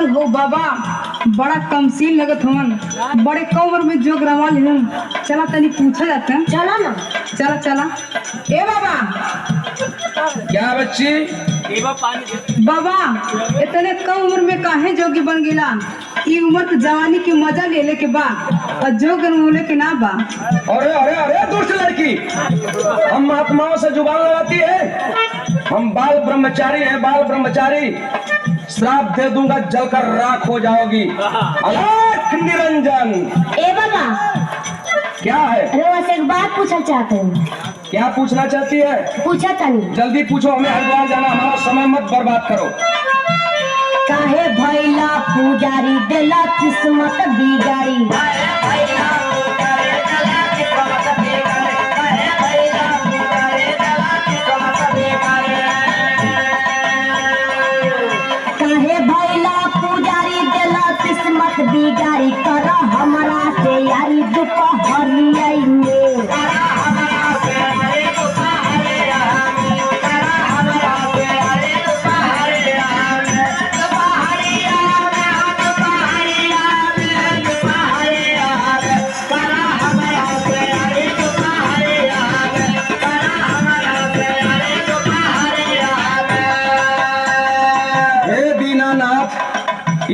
हमार हो बाबा बड़ा कमसीन लगत हमन, बड़े कम उम्र में जोग रवाल हम। चला तनी पूछा जाता है। चला ना। चला चला। ए बाबा। क्या बच्ची? बाबा इतने कम उम्र में काहे जोगी बन गिला? ई उम्र तो जवानी की मजा ले ले के बा और जोग होले के ना बा। अरे अरे अरे दुष्ट लड़की, हम महात्माओं से जुबान लड़ाती है। हम बाल ब्रह्मचारी हैं, बाल ब्रह्मचारी। श्राप दे दूंगा, जलकर राख हो जाओगी। अलख निरंजन। ए बाबा, क्या है? रोज एक बात पूछना चाहते हैं। क्या पूछना चाहती है? पूछा तनी। जल्दी पूछो, हमें हरिद्वार जाना, हमारा समय मत बर्बाद करो। काहे भैला पुजारी देला किस्मत बिगाड़ी। काहे भैला पुजारी देला किस्मत बिगाड़ी। कर हमरा से यारी दोपहरिया में।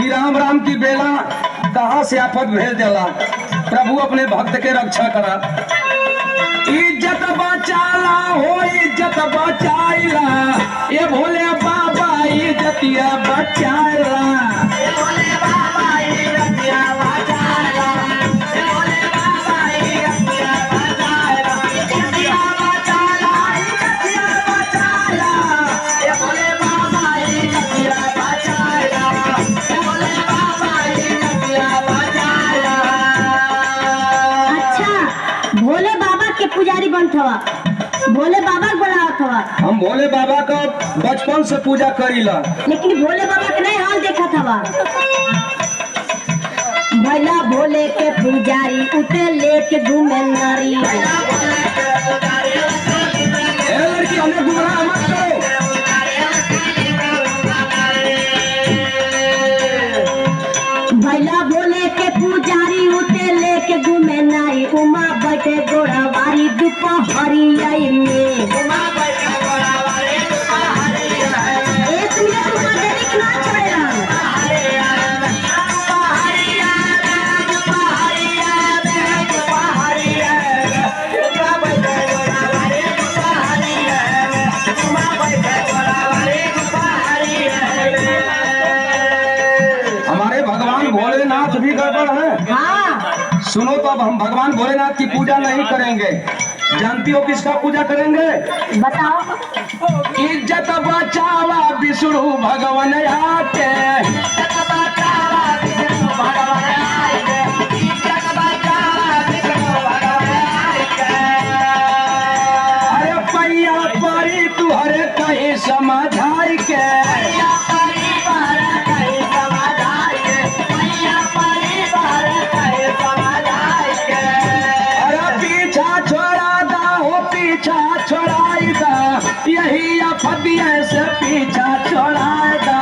राम राम की बेला कहाँ से आफत भेज देला। प्रभु अपने भक्त के रक्षा करा। इज्जत बचाला हो, इज्जत बचाइला, ये भोले बाबा इज्जतिया बचाइला। भोले बाबा के पुजारी बनत हवा, भोले बाबा बनावत हवा। हम भोले बाबा का बचपन से पूजा करीला, लेकिन भोले बाबा के नहीं हाल देखा था। भैला भोले के पुजारी उते लेके घूमे नारी। लड़की हमें गुमराह मत करो। भैला भोले के पुजारी उते लेके घूमे नारी। उमा बैठे गोड़ावारी दोपहरिया में। एक मिनट उमा देरी के ना छोड़ेला। हमारे भगवान भोलेनाथ भी गड़बड़ है। हाँ। सुनो तो अब हम भगवान भोलेनाथ की पूजा नहीं करेंगे। जानती हो किसका पूजा करेंगे? बताओ। इज्जत बचावा विष्णु भगवान आके। अरे पैया परी तुहरे कहीं समझाई के। यही फतिया से पीछा छोड़ाएगा।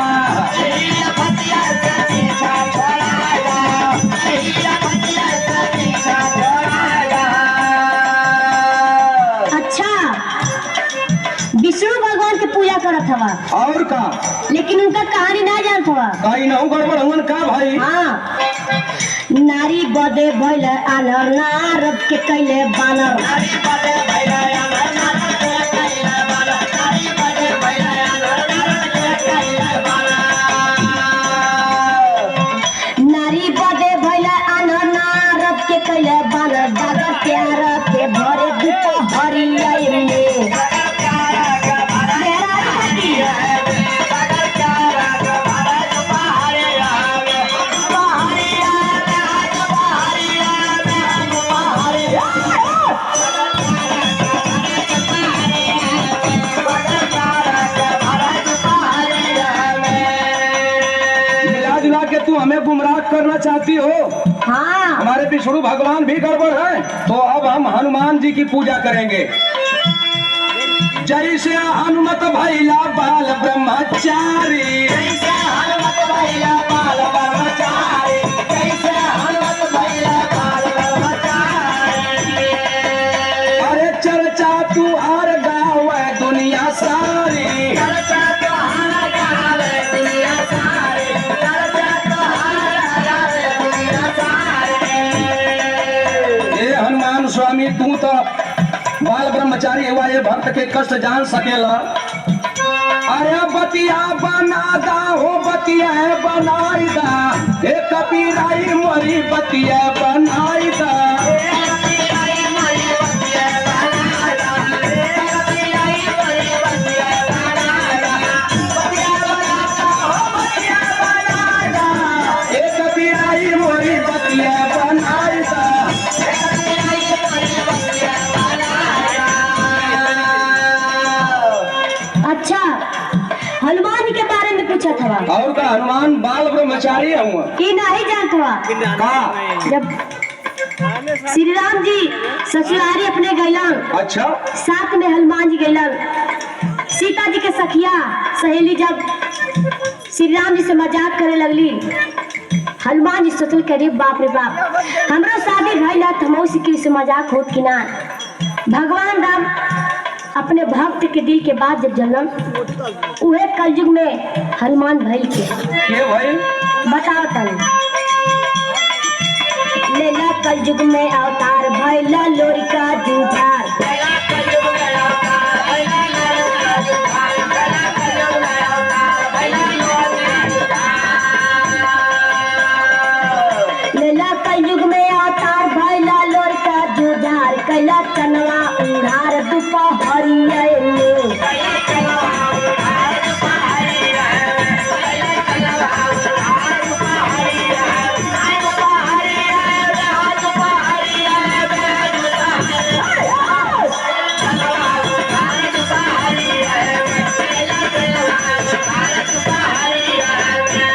अच्छा, विष्णु भगवान की पूजा करत हवा और का? लेकिन उनका कहानी ना जानत हवा। कहीं ना गड़बड़ हवन का भाई? हाँ। नारी बदे भइल आनर, नारद के कैले बानर। नारी बदे भइल आनर, नारद के कैले बानर। दादा प्यार के भरे दोपहरिया में। तू हमें गुमराह करना चाहती हो। हाँ। हमारे विष्णु भगवान भी गड़बड़ है, तो अब हम हनुमान जी की पूजा करेंगे। जैसे हनुमत भैला बाल ब्रह्मचारी। भइला बाल ब्रह्मचारी कैसे हनुमत भइला बाल ब्रह्मचारी अरे चर्चा तू हर गाँव दुनिया सारी चर्चा तो हर गावे दुनिया सारी चर्चा तो हर गावे दुनिया सारी ये हनुमान स्वामी तू तो बाल ब्रह्मचारी हुआ ये भक्त के कष्ट जान सकेला अरे बतिया बनादा हो बतिया बनाईदा हे कबीराई मोरी बतिया बनाईदा हे कबीराई मोरी बतिया बनाईदा अच्छा हनुमान जी के बारे में पूछा था और का हनुमान बाल ब्रह्मचारी हुआ कि नहीं जानत हुआ का जब श्री राम जी ससुरारी अपने गैलन अच्छा साथ में हनुमान जी गैलन सीता जी के सखिया सहेली जब श्री राम जी से मजाक करे लगली हनुमान जी सोचल के रे बाप हमरो शादी भइल हमहू सिक्की से मजाक होत कि ना भगवान राम अपने भक्त के दिल के बात जब जलन उहे कलयुग में हनुमान भइल के भाई बताओ तनी लेला कलयुग में अवतार भइला लोरिका जूठार लेला कलयुग में अवतार भइला लोरिका जूठार कैला चनवा उधार दुपहरिया में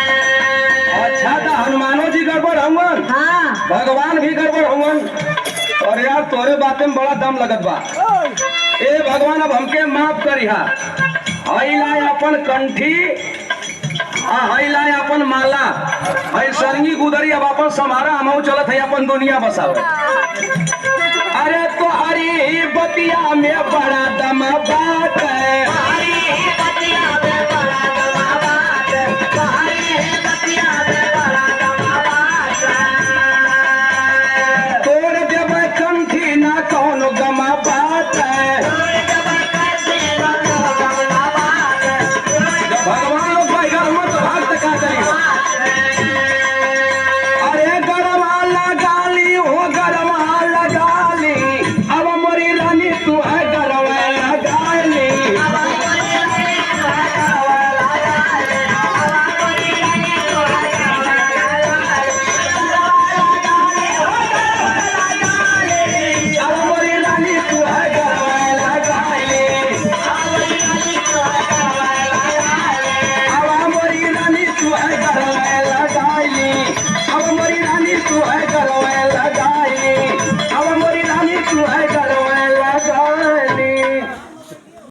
अच्छा तो हनुमानो जी गड़बड़ हुवन हाँ भगवान भी गड़बड़ हुवन और यार तोरे बातें में बड़ा दम लगत बा ए भगवान अब हमके माफ करिहा हईला अपन कंठी हईला अपन माला हई सरंगी गुदरी अब अपन समारा हमहू चलत है अपन दुनिया बसावे अरे तो हरी बतिया में बड़ा दम बात है